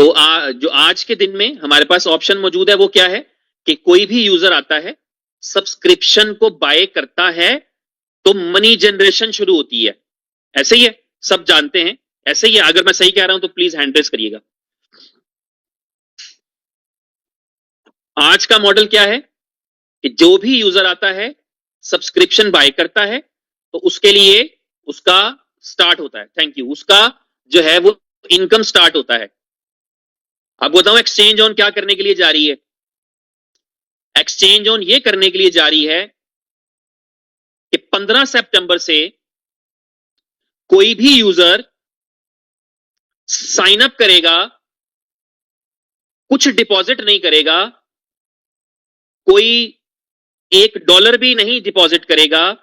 तो जो आज के दिन में हमारे पास ऑप्शन मौजूद है वो क्या है कि कोई भी यूजर आता है, सब्सक्रिप्शन को बाय करता है, तो मनी जनरेशन शुरू होती है। ऐसे ही है, सब जानते हैं, ऐसे ही है। अगर मैं सही कह रहा हूं तो प्लीज हैंड रेस करिएगा। आज का मॉडल क्या है कि जो भी यूजर आता है, सब्सक्रिप्शन बाय करता है, तो उसके लिए उसका स्टार्ट होता है, थैंक यू, उसका जो है वो इनकम स्टार्ट होता है। अब बताऊं एक्सचेंज ऑन क्या करने के लिए जा रही है? एक्सचेंज ऑन ये करने के लिए जा रही है कि 15 सितंबर से कोई भी यूजर साइन अप करेगा, कुछ डिपॉजिट नहीं करेगा, कोई $1 भी नहीं डिपॉजिट करेगा,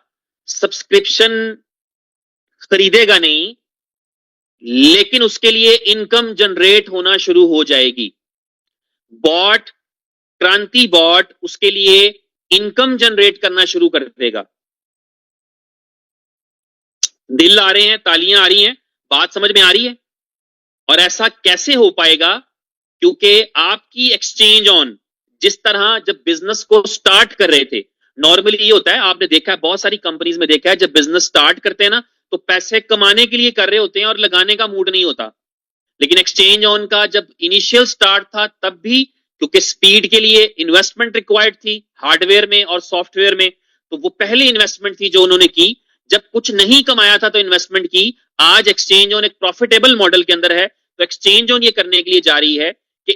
सब्सक्रिप्शन खरीदेगा नहीं, लेकिन उसके लिए इनकम जनरेट होना शुरू हो जाएगी। बॉट, क्रांति बॉट उसके लिए इनकम जनरेट करना शुरू कर देगा। दिल आ रहे हैं, तालियां आ रही हैं, बात समझ में आ रही है? और ऐसा कैसे हो पाएगा? क्योंकि आपकी एक्सचेंज ऑन जिस तरह जब बिजनेस को स्टार्ट कर रहे थे, नॉर्मली ये होता है, आपने देखा है बहुत सारी कंपनीज में देखा है, जब बिजनेस स्टार्ट करते हैं ना तो पैसे कमाने के लिए कर रहे होते हैं और लगाने का मूड नहीं होता। लेकिन एक्सचेंज ऑन का जब इनिशियल स्टार्ट था तब भी, क्योंकि स्पीड के लिए इन्वेस्टमेंट रिक्वायर्ड थी हार्डवेयर में और सॉफ्टवेयर में, तो वो पहली इन्वेस्टमेंट थी जो उन्होंने की। जब कुछ नहीं कमाया था तो इन्वेस्टमेंट की। आज एक्सचेंज ऑन एक प्रॉफिटेबल मॉडल के अंदर है, तो एक्सचेंज ऑन ये करने के लिए जा रही है कि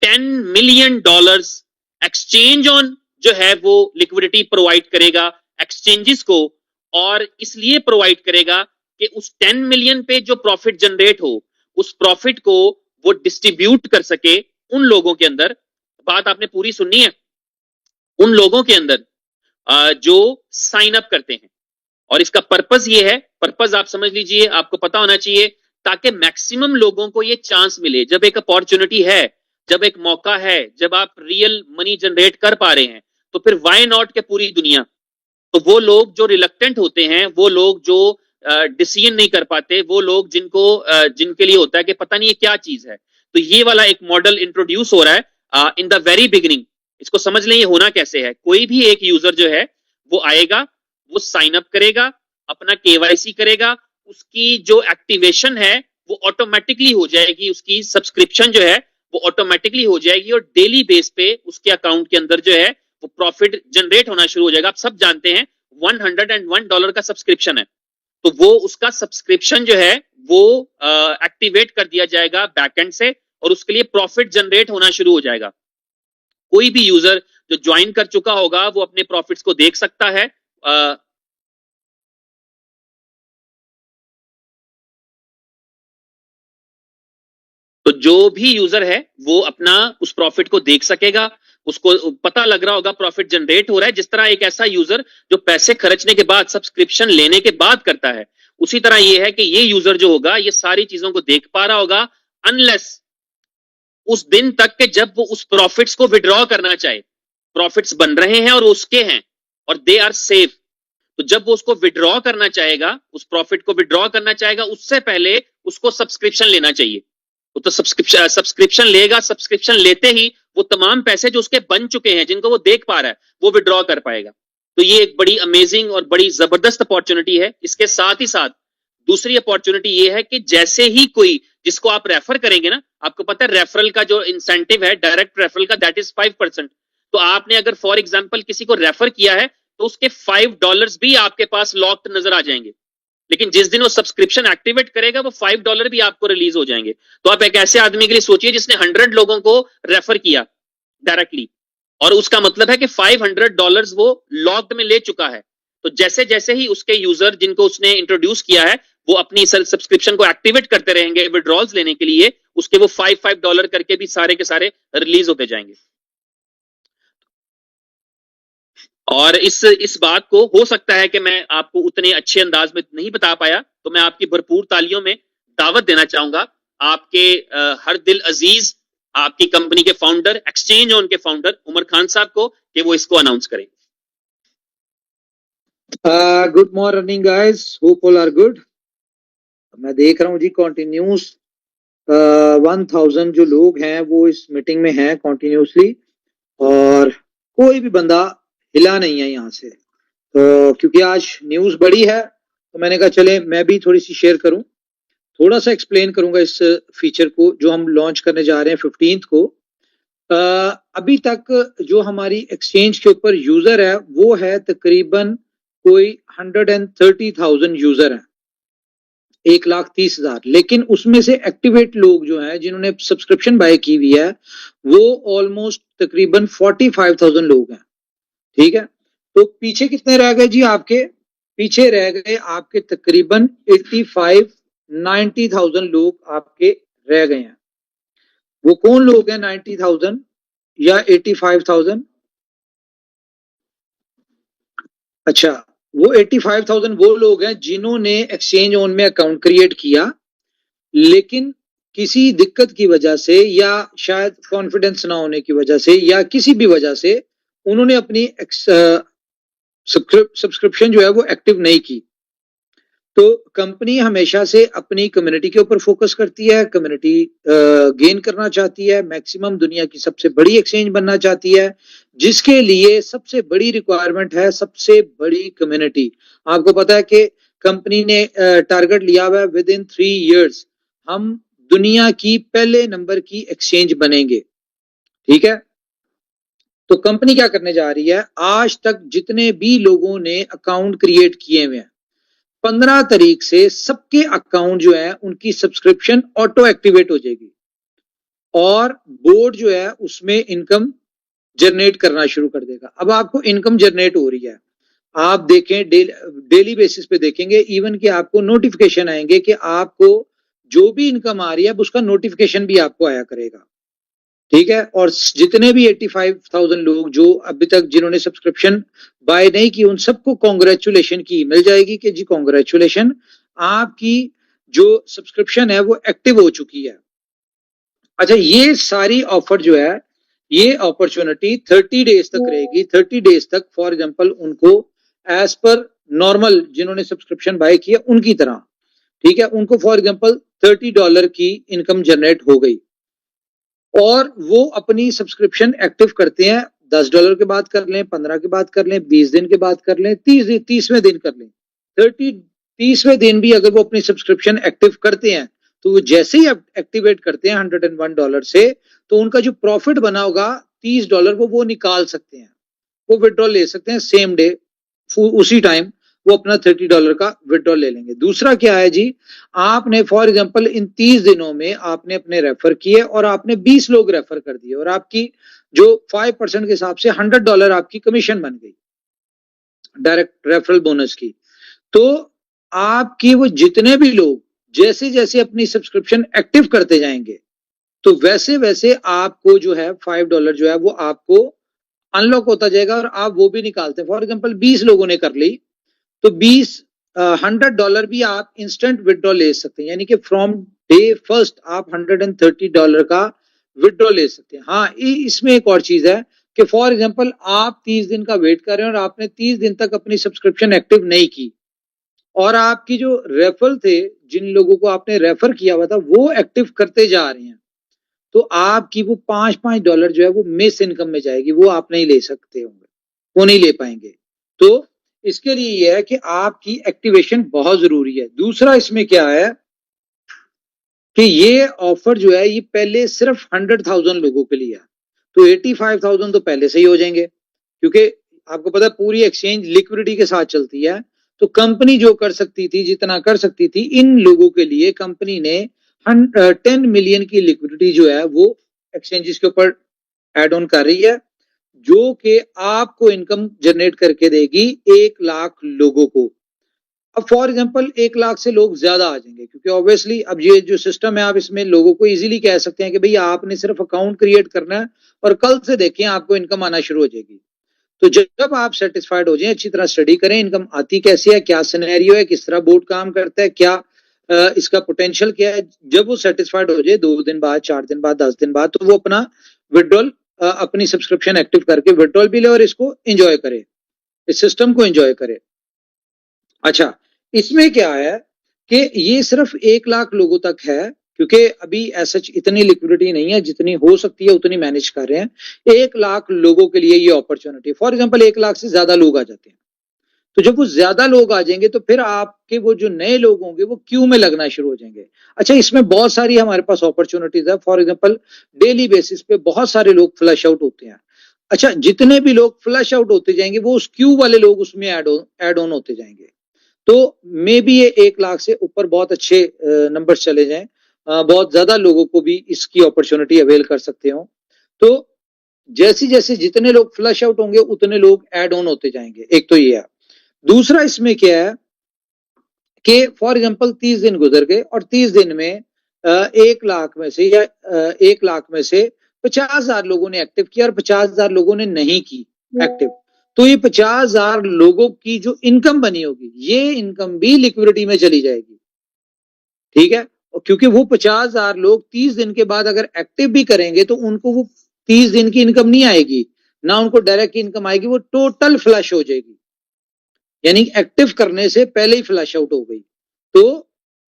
$10 मिलियन एक्सचेंज ऑन जो है वो लिक्विडिटी प्रोवाइड करेगा एक्सचेंजेस को, और इसलिए प्रोवाइड करेगा कि उस 10 मिलियन पे जो प्रॉफिट जनरेट हो, उस प्रॉफिट को वो डिस्ट्रीब्यूट कर सके उन लोगों के अंदर। बात आपने पूरी सुननी है, उन लोगों के अंदर जो साइन अप करते हैं। और इसका पर्पस ये है, पर्पस आप समझ लीजिए, आपको पता होना चाहिए, ताकि मैक्सिमम लोगों को ये चांस मिले। जब एक अपॉर्चुनिटी है, जब एक मौका है, जब आप रियल मनी जनरेट कर पा रहे हैं, तो फिर वाई नॉट के पूरी दुनिया। तो वो लोग जो रिलक्टेंट होते हैं, वो लोग जो डिसीजन नहीं कर पाते, वो लोग जिनके लिए होता है कि पता नहीं ये क्या चीज है, तो ये वाला एक मॉडल इंट्रोड्यूस हो रहा है इन द वेरी बिगिनिंग। इसको समझ लें ये होना कैसे है। कोई भी एक यूजर जो है वो आएगा, वो साइन अप करेगा, अपना केवाईसी करेगा, उसकी जो एक्टिवेशन है वो ऑटोमेटिकली हो जाएगी, उसकी सब्सक्रिप्शन जो है वो ऑटोमेटिकली हो जाएगी, और डेली बेस पे उसके अकाउंट के अंदर जो है वो प्रॉफिट जनरेट होना शुरू हो जाएगा। आप सब जानते हैं $101 का सब्सक्रिप्शन है, तो वो उसका सब्सक्रिप्शन जो है वो एक्टिवेट कर दिया जाएगा बैकएंड से, और उसके लिए प्रॉफिट जनरेट होना शुरू हो जाएगा। कोई भी यूजर जो ज्वाइन कर चुका होगा वो अपने प्रॉफिट्स को देख सकता है। तो जो भी यूजर है वो अपना उस प्रॉफिट को देख सकेगा, उसको पता लग रहा होगा प्रॉफिट जनरेट हो रहा है। जिस तरह एक ऐसा यूजर जो पैसे खर्चने के बाद, सब्सक्रिप्शन लेने के बाद करता है, उसी तरह ये है कि ये यूजर जो होगा ये सारी चीजों को देख पा रहा होगा, अनलेस उस दिन तक के जब वो उस प्रॉफिट्स को विड्रॉ करना चाहे। प्रॉफिट्स बन रहे हैं और उसके हैं और दे आर सेफ, तो जब वो उसको विड्रॉ करना चाहेगा, उस प्रॉफिट को विड्रॉ करना चाहेगा, उससे पहले उसको सब्सक्रिप्शन लेना चाहिए। तो सब्सक्रिप्शन लेगा, सब्सक्रिप्शन लेते ही वो तमाम पैसे जो उसके बन चुके हैं, जिनको वो देख पा रहा है, वो विड्रॉ कर पाएगा। तो ये एक बड़ी अमेजिंग और बड़ी जबरदस्त अपॉर्चुनिटी है। इसके साथ ही साथ दूसरी अपॉर्चुनिटी ये है कि जैसे ही कोई जिसको आप रेफर करेंगे ना, आपको पता है रेफरल का जो इंसेंटिव है डायरेक्ट रेफरल का, दैट इज 5%। तो आपने अगर फॉर एग्जाम्पल किसी को रेफर किया है तो उसके $5 भी आपके पास लॉक्ड नजर आ जाएंगे। लेकिन जिस दिन वो सब्सक्रिप्शन एक्टिवेट करेगा वो $5 भी आपको रिलीज हो जाएंगे। तो आप एक ऐसे आदमी के लिए सोचिए जिसने 100 लोगों को रेफर किया डायरेक्टली, और उसका मतलब है कि $500 वो लॉक्ड में ले चुका है। तो जैसे जैसे ही उसके यूजर जिनको उसने इंट्रोड्यूस किया है वो अपनी सब्सक्रिप्शन को एक्टिवेट करते रहेंगे विड्रॉल्स लेने के लिए, उसके वो $5 करके भी सारे के सारे रिलीज होते जाएंगे। और इस बात को हो सकता है कि मैं आपको उतने अच्छे अंदाज में नहीं बता पाया, तो मैं आपकी भरपूर तालियों में दावत देना चाहूंगा आपके हर दिल अजीज, आपकी कंपनी के फाउंडर, एक्सचेंज ऑन के फाउंडर उमर खान साहब को, कि वो इसको अनाउंस करें। Good morning guys, hope all are good. मैं देख रहा हूँ जी कंटिन्यूस 1000 जो लोग हैं वो इस मीटिंग में हैं कॉन्टिन्यूसली, और कोई भी बंदा हिला नहीं है यहाँ से। तो क्योंकि आज न्यूज बड़ी है तो मैंने कहा चले मैं भी थोड़ी सी शेयर करूं, थोड़ा सा एक्सप्लेन करूंगा इस फीचर को जो हम लॉन्च करने जा रहे हैं 15th को। अभी तक जो हमारी एक्सचेंज के ऊपर यूजर है वो है तकरीबन कोई 130,000 यूजर हैं, 1,30,000, लेकिन उसमें से एक्टिवेट लोग जो हैं जिन्होंने सब्सक्रिप्शन बाय की हुई है वो ऑलमोस्ट तकरीबन 45,000 लोग हैं। ठीक है, तो पीछे कितने रह गए जी आपके? पीछे रह गए आपके तकरीबन 85-90,000 लोग आपके रह गए हैं। वो कौन लोग हैं 90,000 या 85,000? अच्छा, वो 85,000 वो लोग हैं जिन्होंने एक्सचेंज ऑन में अकाउंट क्रिएट किया, लेकिन किसी दिक्कत की वजह से या शायद कॉन्फिडेंस ना होने की वजह से या किसी भी वजह से उन्होंने अपनी सब्सक्रिप्शन जो है वो एक्टिव नहीं की। तो कंपनी हमेशा से अपनी कम्युनिटी के ऊपर फोकस करती है, कम्युनिटी गेन करना चाहती है, मैक्सिमम दुनिया की सबसे बड़ी एक्सचेंज बनना चाहती है, जिसके लिए सबसे बड़ी रिक्वायरमेंट है सबसे बड़ी कम्युनिटी। आपको पता है कि कंपनी ने टारगेट लिया हुआ है विद इन 3 years हम दुनिया की पहले नंबर की एक्सचेंज बनेंगे। ठीक है, तो कंपनी क्या करने जा रही है, आज तक जितने भी लोगों ने अकाउंट क्रिएट किए हुए हैं 15 तारीख से सबके अकाउंट जो है उनकी सब्सक्रिप्शन ऑटो एक्टिवेट हो जाएगी और बोर्ड जो है उसमें इनकम जनरेट करना शुरू कर देगा। अब आपको इनकम जनरेट हो रही है, आप देखें डेली बेसिस पे देखेंगे इवन कि आपको नोटिफिकेशन आएंगे कि आपको जो भी इनकम आ रही है उसका नोटिफिकेशन भी आपको आया करेगा। ठीक है, और जितने भी 85,000 लोग जो अभी तक जिन्होंने सब्सक्रिप्शन बाय नहीं की उन सबको कांग्रेचुलेशन की ईमेल जाएगी कि जी कांग्रेचुलेशन, आपकी जो सब्सक्रिप्शन है वो एक्टिव हो चुकी है। अच्छा, ये सारी ऑफर जो है ये अपॉर्चुनिटी 30 डेज तक रहेगी। 30 डेज तक फॉर एग्जांपल उनको एज पर नॉर्मल जिन्होंने सब्सक्रिप्शन बाय किया उनकी तरह, ठीक है, उनको फॉर एग्जांपल $30 की इनकम जनरेट हो गई और वो अपनी सब्सक्रिप्शन एक्टिव करते हैं। $10 के बाद कर लें, 15 के बाद कर लें, 20 दिन के बाद कर लें, 30वें दिन कर लें, 30वें दिन भी अगर वो अपनी सब्सक्रिप्शन एक्टिव करते हैं तो वो जैसे ही एक्टिवेट करते हैं $101 से, तो उनका जो प्रॉफिट बना होगा $30 वो निकाल सकते हैं, वो विड्रॉल ले सकते हैं सेम डे, उसी टाइम वो अपना $30 का विड्रॉल ले लेंगे। दूसरा क्या है जी, आपने फॉर एग्जांपल इन 30 दिनों में आपने अपने रेफर किए और आपने 20 लोग रेफर कर दिए और आपकी जो 5% के हिसाब से $100 आपकी कमीशन बन गई डायरेक्ट रेफरल बोनस की। तो आपकी वो जितने भी लोग जैसे जैसे अपनी सब्सक्रिप्शन एक्टिव करते जाएंगे तो वैसे वैसे आपको जो है $5 जो है वो आपको अनलॉक होता जाएगा और आप वो भी निकालते हैं। फॉर एग्जांपल 20 लोगों ने कर ली तो $100 भी आप इंस्टेंट विड्रॉ ले सकते हैं, यानी कि फ्रॉम डे फर्स्ट आप $130 का विड्रॉ ले सकते हैं। हाँ, इसमें एक और चीज है कि फॉर एग्जांपल आप 30 दिन का वेट कर रहे हैं और आपने 30 दिन तक अपनी सब्सक्रिप्शन एक्टिव नहीं की और आपकी जो रेफरल थे जिन लोगों को आपने रेफर किया हुआ था वो एक्टिव करते जा रहे हैं, तो आपकी वो $5 जो है वो मिस इनकम में जाएगी, वो आप नहीं ले सकते होंगे, वो नहीं ले पाएंगे। तो इसके लिए यह है कि आपकी एक्टिवेशन बहुत जरूरी है। दूसरा इसमें क्या है कि ये ऑफर जो है ये पहले सिर्फ 100,000 लोगों के लिए है, तो 85,000 तो पहले से ही हो जाएंगे क्योंकि आपको पता है पूरी एक्सचेंज लिक्विडिटी के साथ चलती है। तो कंपनी जो कर सकती थी जितना कर सकती थी इन लोगों के लिए कंपनी ने 10 मिलियन की लिक्विडिटी जो है वो एक्सचेंजेस के ऊपर एड ऑन कर रही है, जो कि आपको इनकम जनरेट करके देगी 1 लाख लोगों को। अब फॉर एग्जांपल 1 लाख से लोग ज्यादा आ जाएंगे क्योंकि ऑब्वियसली अब ये जो सिस्टम है आप इसमें लोगों को इजीली कह सकते हैं कि भाई आपने सिर्फ अकाउंट क्रिएट करना है और कल से देखें आपको इनकम आना शुरू हो जाएगी। तो जब आप सेटिस्फाइड हो जाए, अच्छी तरह स्टडी करें इनकम आती कैसे है, क्या सिनेरियो है, किस तरह बोर्ड काम करता है, क्या इसका पोटेंशियल क्या है, जब वो सेटिस्फाइड हो जाए 2 दिन बाद, 4 दिन बाद, 10 दिन बाद, तो वो अपना विड्रॉल अपनी सब्सक्रिप्शन एक्टिव करके विड्रॉल भी ले और इसको एंजॉय करे, इस सिस्टम को एंजॉय करे। अच्छा, इसमें क्या है कि ये सिर्फ 1 लाख लोगों तक है क्योंकि अभी ऐसा इतनी लिक्विडिटी नहीं है, जितनी हो सकती है उतनी मैनेज कर रहे हैं। 1 लाख लोगों के लिए ये अपॉर्चुनिटी है। फॉर एग्जांपल 1 लाख से ज्यादा लोग आ जाते हैं, तो जब वो ज्यादा लोग आ जाएंगे तो फिर आपके वो जो नए लोग होंगे वो क्यू में लगना शुरू हो जाएंगे। अच्छा, इसमें बहुत सारी हमारे पास अपॉर्चुनिटीज है। फॉर एग्जांपल डेली बेसिस पे बहुत सारे लोग फ्लश आउट होते हैं। अच्छा, जितने भी लोग फ्लश आउट होते जाएंगे वो उस क्यू वाले लोग उसमें एड ऑन होते जाएंगे। तो मे बी ये 1 लाख से ऊपर बहुत अच्छे नंबर चले जाएं, बहुत ज्यादा लोगों को भी इसकी अपॉर्चुनिटी अवेल कर सकते हो। तो जैसे जैसे जितने लोग फ्लश आउट होंगे उतने लोग एड ऑन होते जाएंगे। एक तो ये है। दूसरा इसमें क्या है कि फॉर एग्जांपल 30 दिन गुजर गए और 30 दिन में 1 लाख में से या 1 लाख में से 50,000 लोगों ने एक्टिव किया और 50,000 लोगों ने नहीं की एक्टिव। तो ये 50,000 लोगों की जो इनकम बनी होगी ये इनकम भी लिक्विडिटी में चली जाएगी। ठीक है, क्योंकि वो 50,000 लोग 30 दिन के बाद अगर एक्टिव भी करेंगे तो उनको वो 30 दिन की इनकम नहीं आएगी, ना उनको डायरेक्ट इनकम आएगी, वो टोटल फ्लश हो जाएगी, यानी एक्टिव करने से पहले ही फ्लश आउट हो गई। तो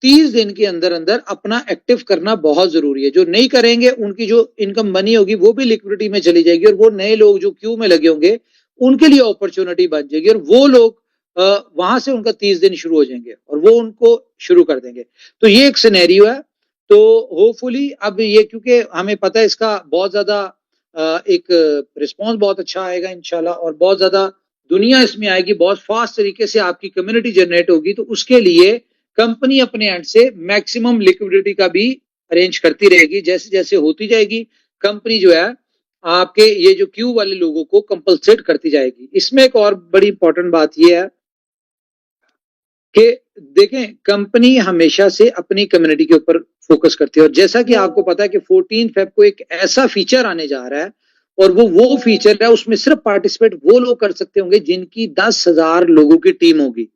30 दिन के अंदर अंदर अपना एक्टिव करना बहुत जरूरी है। जो नहीं करेंगे उनकी जो इनकम बनी होगी वो भी लिक्विडिटी में चली जाएगी और वो नए लोग जो क्यू में लगे होंगे उनके लिए अपॉर्चुनिटी बन जाएगी और वो लोग वहां से उनका 30 दिन शुरू हो जाएंगे और वो उनको शुरू कर देंगे। तो ये एक सिनेरियो है। तो होपफुली अब ये, क्योंकि हमें पता है इसका बहुत ज्यादा एक रिस्पॉन्स बहुत अच्छा आएगा इंशाल्लाह और बहुत ज्यादा दुनिया इसमें आएगी, बहुत फास्ट तरीके से आपकी कम्युनिटी जनरेट होगी। तो उसके लिए कंपनी अपने एंड से मैक्सिमम लिक्विडिटी का भी अरेंज करती रहेगी। जैसे जैसे होती जाएगी कंपनी जो है आपके ये जो क्यू वाले लोगों को कंपलसेट करती जाएगी। इसमें एक और बड़ी इंपॉर्टेंट बात यह है कि देखें, कंपनी हमेशा से अपनी कम्युनिटी के ऊपर फोकस करती है और जैसा कि आपको पता है कि 14 फेब को एक ऐसा फीचर आने जा रहा है और वो फीचर है, उसमें सिर्फ पार्टिसिपेट वो लोग कर सकते होंगे जिनकी 10,000 लोगों की टीम होगी।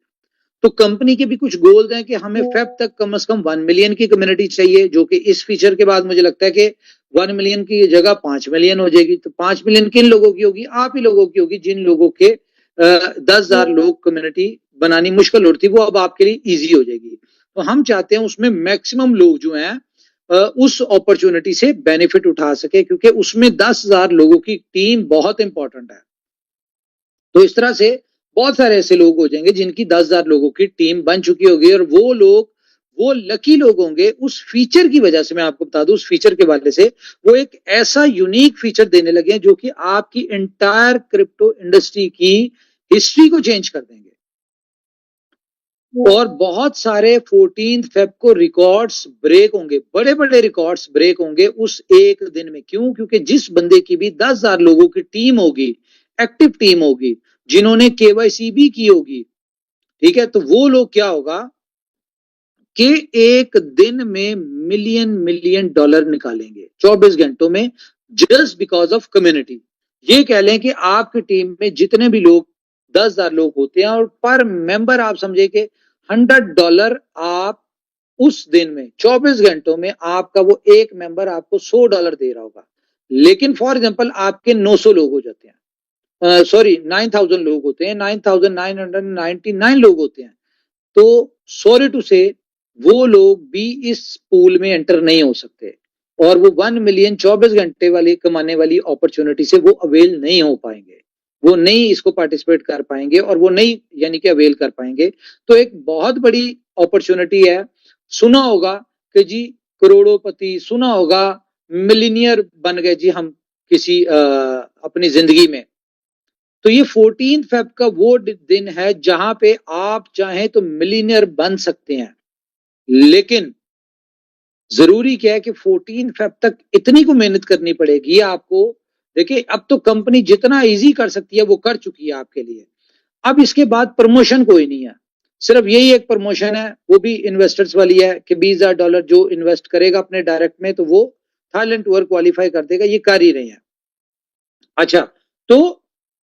तो कंपनी के भी कुछ गोल्स हैं कि हमें फेब तक कम से कम 1 मिलियन की कम्युनिटी चाहिए, जो कि इस फीचर के बाद मुझे लगता है कि 1 मिलियन की जगह 5 मिलियन हो जाएगी। तो 5 मिलियन किन लोगों की होगी? आप ही लोगों की होगी, जिन लोगों के 10,000 लोग कम्युनिटी बनानी मुश्किल होती वो अब आपके लिए इजी हो जाएगी। तो हम चाहते हैं उसमें मैक्सिमम लोग जो हैं उस अपॉर्चुनिटी से बेनिफिट उठा सके, क्योंकि उसमें 10,000 लोगों की टीम बहुत इंपॉर्टेंट है। तो इस तरह से बहुत सारे ऐसे लोग हो जाएंगे जिनकी 10,000 लोगों की टीम बन चुकी होगी और वो लोग, वो लकी लोग होंगे उस फीचर की वजह से। मैं आपको बता दूं, उस फीचर के वाले से वो एक ऐसा यूनिक फीचर देने लगे हैं जो कि आपकी एंटायर क्रिप्टो इंडस्ट्री की हिस्ट्री को चेंज कर देंगे। और बहुत सारे 14 फेब को रिकॉर्ड्स ब्रेक होंगे, बड़े बड़े रिकॉर्ड्स ब्रेक होंगे उस एक दिन में। क्यों? क्योंकि जिस बंदे की भी 10,000 लोगों की टीम होगी, एक्टिव टीम होगी, जिन्होंने केवाईसी भी की होगी, ठीक है, तो वो लोग क्या होगा कि एक दिन में मिलियन मिलियन डॉलर निकालेंगे 24 घंटों में, जस्ट बिकॉज ऑफ कम्युनिटी। ये कह लें कि आपकी टीम में जितने भी लोग 10,000 लोग होते हैं और पर मेंबर आप समझे कि $100 आप उस दिन में 24 घंटों में आपका वो एक मेंबर आपको $100 दे रहा होगा। लेकिन फॉर एग्जांपल आपके 900 लोग हो जाते हैं, सॉरी 9,000 लोग होते हैं, 9,999 लोग होते हैं, तो सॉरी टू से वो लोग भी इस पूल में एंटर नहीं हो सकते और वो 1 मिलियन 24 घंटे वाली कमाने वाली अपॉर्चुनिटी से वो अवेल नहीं हो पाएंगे, वो नहीं इसको पार्टिसिपेट कर पाएंगे और वो नहीं यानी कि अवेल कर पाएंगे। तो एक बहुत बड़ी अपॉर्चुनिटी है। सुना होगा कि जी करोड़ोंपति, सुना होगा मिलीनियर बन गए जी हम किसी अपनी जिंदगी में। तो ये 14 फेब का वो दिन है जहां पे आप चाहें तो मिलीनियर बन सकते हैं। लेकिन जरूरी क्या है कि 14 फेब तक इतनी को मेहनत करनी पड़ेगी आपको। देखिए, अब तो कंपनी जितना इजी कर सकती है वो कर चुकी है आपके लिए। अब इसके बाद प्रमोशन कोई नहीं है, सिर्फ यही एक प्रमोशन है, वो भी इन्वेस्टर्स वाली है कि $20,000 जो इन्वेस्ट करेगा अपने डायरेक्ट में तो वो थाईलैंड टूर क्वालिफाई कर देगा। ये कर ही रहे हैं। अच्छा, तो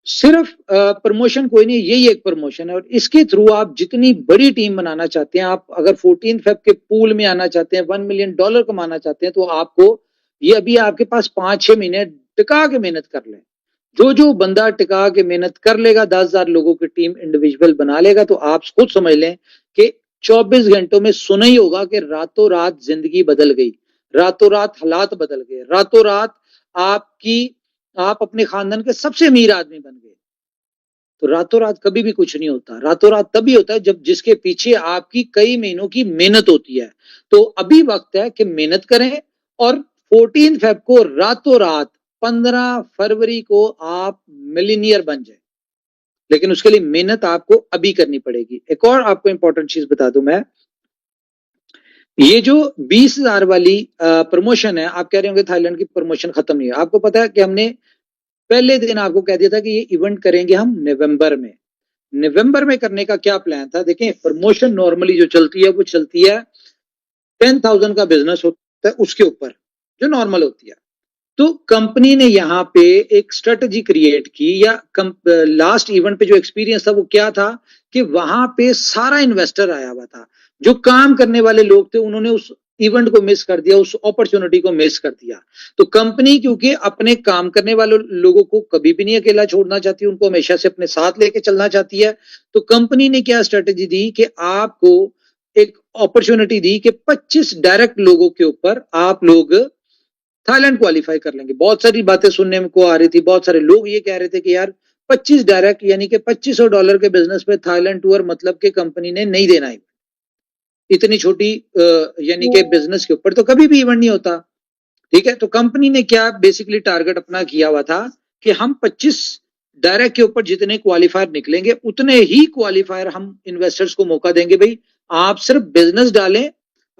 सिर्फ प्रमोशन कोई नहीं, यही एक प्रमोशन है और इसके थ्रू आप जितनी बड़ी टीम बनाना चाहते हैं, आप अगर 14 फेब के पूल में आना चाहते हैं, $1 मिलियन कमाना चाहते हैं, तो आपको ये अभी आपके पास 5-6 महीने टिका के मेहनत कर लें। जो बंदा टिका के मेहनत कर लेगा, 10,000 लोगों की टीम इंडिविजुअल बना लेगा, तो आप खुद समझ लें कि 24 घंटों में सुना ही होगा कि रातों रात जिंदगी बदल गई, रातों रात हालात बदल गए, रातों रात आप अपने खानदान के सबसे अमीर आदमी बन गए। तो रातों रात कभी भी कुछ नहीं होता, रातों रात तभी होता है जब जिसके पीछे आपकी कई महीनों की मेहनत होती है। तो अभी वक्त है कि मेहनत करें और 14 फेब को रातों रात 15 फरवरी को आप मिलीनियर बन जाए, लेकिन उसके लिए मेहनत आपको अभी करनी पड़ेगी। एक और आपको इंपॉर्टेंट चीज बता दूं मैं, ये जो 20,000 वाली प्रमोशन है, आप कह रहे होंगे थाईलैंड की प्रमोशन खत्म नहीं है। आपको पता है कि हमने पहले दिन आपको कह दिया था कि ये इवेंट करेंगे हम नवंबर में। नवंबर में करने का क्या प्लान था? देखें, प्रमोशन नॉर्मली जो चलती है वो चलती है 10,000 का बिजनेस होता है उसके ऊपर, जो नॉर्मल होती है। तो कंपनी ने यहाँ पे एक स्ट्रेटजी क्रिएट की, या लास्ट इवेंट पे जो एक्सपीरियंस था वो क्या था कि वहां पे सारा इन्वेस्टर आया हुआ था। जो काम करने वाले लोग थे उन्होंने उस इवेंट को मिस कर दिया, उस अपॉर्चुनिटी को मिस कर दिया। तो कंपनी क्योंकि अपने काम करने वाले लोगों को कभी भी नहीं अकेला छोड़ना चाहती, उनको हमेशा से अपने साथ लेके चलना चाहती है। तो कंपनी ने क्या स्ट्रेटजी दी कि आपको एक अपॉर्चुनिटी दी कि 25 डायरेक्ट लोगों के ऊपर आप लोग थाईलैंड क्वालिफाई कर लेंगे। बहुत सारी बातें सुनने को आ रही थी, बहुत सारे लोग ये कह रहे थे कि यार 25 डायरेक्ट यानी कि $2500 के बिजनेस पे थाईलैंड टूर मतलब कि कंपनी ने नहीं देना है। इतनी छोटी यानी कि बिजनेस के ऊपर तो कभी भी इवेंट नहीं होता, ठीक है। तो कंपनी ने क्या बेसिकली टारगेट अपना किया हुआ था कि हम 25 डायरेक्ट के ऊपर जितने क्वालिफायर निकलेंगे उतने ही क्वालिफायर हम इन्वेस्टर्स को मौका देंगे, भाई आप सिर्फ बिजनेस डालें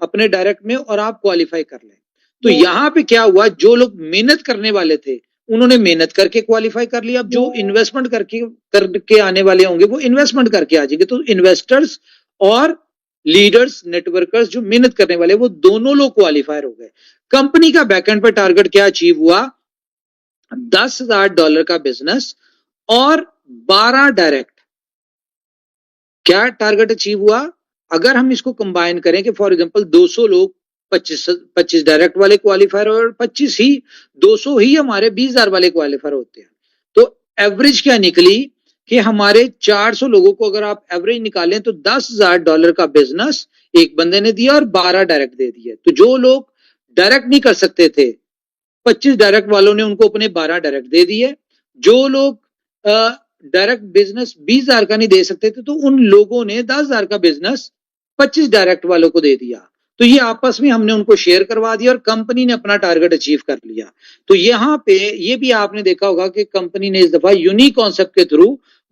अपने डायरेक्ट में और आप क्वालिफाई कर लें। तो यहां पे क्या हुआ, जो लोग मेहनत करने वाले थे उन्होंने मेहनत करके क्वालिफाई कर लिया। अब जो इन्वेस्टमेंट करके आने वाले होंगे वो इन्वेस्टमेंट करके आ जाएंगे। तो इन्वेस्टर्स और लीडर्स नेटवर्कर्स जो मेहनत करने वाले वो दोनों लोग क्वालिफायर हो गए। कंपनी का बैकएंड पे टारगेट क्या अचीव हुआ? $10,000 का बिजनेस और 12 डायरेक्ट। क्या टारगेट अचीव हुआ? अगर हम इसको कंबाइन करें कि फॉर एग्जांपल 200 लोग 25 डायरेक्ट वाले क्वालिफायर और 200 ही हमारे 20,000 वाले क्वालिफायर होते हैं। तो एवरेज क्या निकली कि हमारे 400 लोगों को अगर आप एवरेज निकालें तो $10,000 का बिजनेस एक बंदे ने दिया और 12 डायरेक्ट दे दिए। तो जो लोग डायरेक्ट नहीं कर सकते थे 25 डायरेक्ट वालों ने उनको अपने 12 डायरेक्ट दे दिए। जो लोग डायरेक्ट बिजनेस 20,000 का नहीं दे सकते थे तो उन लोगों ने 10,000 का बिजनेस 25 डायरेक्ट वालों को दे दिया। तो ये आपस में हमने उनको शेयर करवा दिया और कंपनी ने अपना टारगेट अचीव कर लिया। तो यहां पे ये भी आपने देखा होगा कि कंपनी ने इस दफा यूनिक कॉन्सेप्ट के थ्रू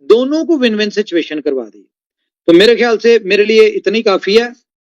दोनों को विन विन सिचुएशन करवा दी। तो मेरे ख्याल से मेरे लिए इतनी काफी है।